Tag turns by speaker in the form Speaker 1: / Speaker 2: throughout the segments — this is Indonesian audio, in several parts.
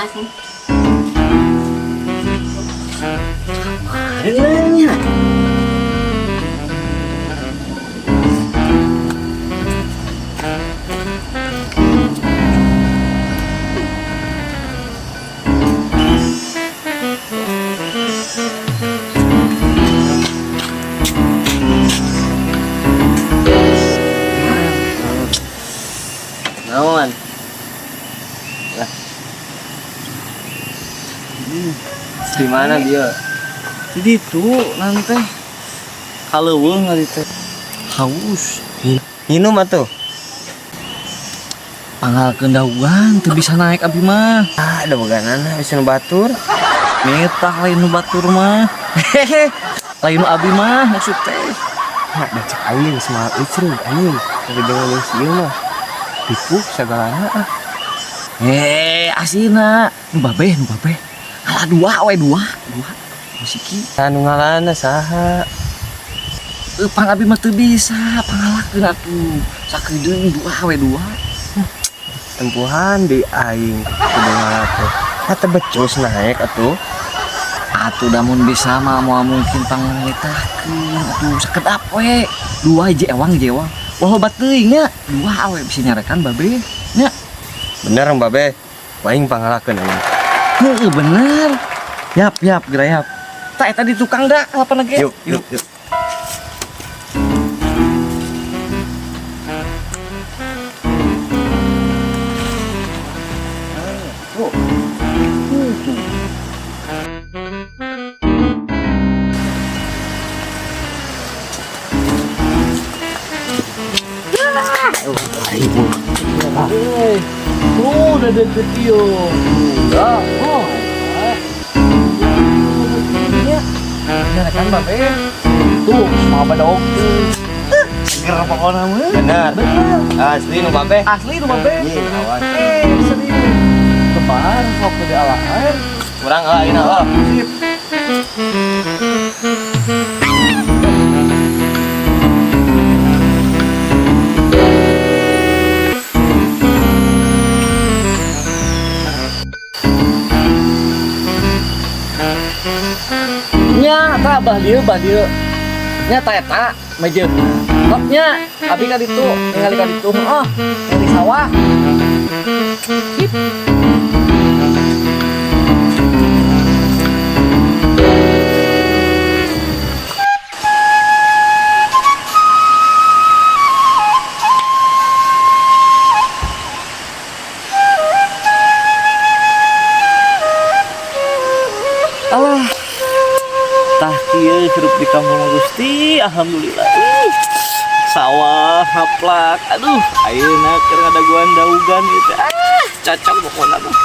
Speaker 1: asing.
Speaker 2: Adanya.
Speaker 3: Naon? Lah. Di mana dia?
Speaker 2: Jadi itu nanti kalau nggak teh haus.
Speaker 3: Minum atuh.
Speaker 2: Panggal kendauan tuh bisa naik abi mah.
Speaker 3: Ah, ada beganana bisa batur.
Speaker 2: Metah lain nu batur mah. Hehehe. Lain nu abi mah maksud teh.
Speaker 3: Nah, da cek aing semangat icring aing. Tapi dengan yang sieun mah. Tipu sagalana ah.
Speaker 2: Asina nu babeh. Alah dua. Musiki.
Speaker 3: Anu ngalana saha?
Speaker 2: Pang abi mah teu bisa pangalakeun atuh. Sakedeung dua.
Speaker 3: Tempuhan di aing kudu ngalakuh. Kata becus naik atuh.
Speaker 2: Atuh damun bisa mah moal mungkin panglitahkeun atuh sakedap we. Dua jewang. Wah obat teuing nya. Dua we bisa nyarekan babe. Nya.
Speaker 3: Bener Mbak Be. Aing pangalakeun aing.
Speaker 2: Heeh bener. Yap gerayap. Tak eta di tukang dah apa lagi?
Speaker 3: Yuk.
Speaker 2: Udah deket yuk. Udah. Nyarekan babe. Tuh, semua pada oke. Seger pokoknya mah.
Speaker 3: Bener. Asli nu Mbak Be.
Speaker 2: Asli nu babe.
Speaker 3: Iya, awas.
Speaker 2: Serius. Kebar sok di ala air.
Speaker 3: Kurang lain oh.
Speaker 2: Sip. Nya tak bah dieu nya ta eta mejeun nya abi ka ditu ningali ka ditu dari sawah sip. Allah tah kieu hirup di kampung Gusti alhamdulillah. Sawah haplak aduh ayeuna keur ngadaguan daugan gitu cocok pokona mah.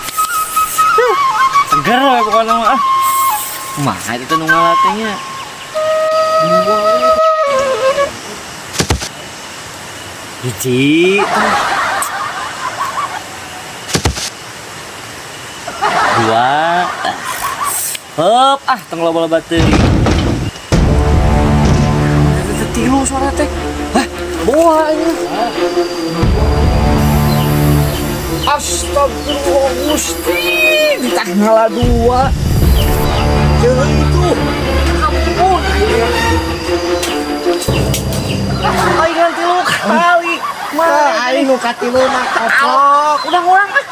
Speaker 2: Seger we pokona mah kumaha itu nu ngalatenya hiji dua hop tong loba-loba teuing. Tilu suara teh. Boa ini. Astagfirullah Gusti, ditanggal dua. Jangan itu. Ampun. Aing nanti lu kali. Mah aing nu katilu nak koplok. Udah ngurang ah.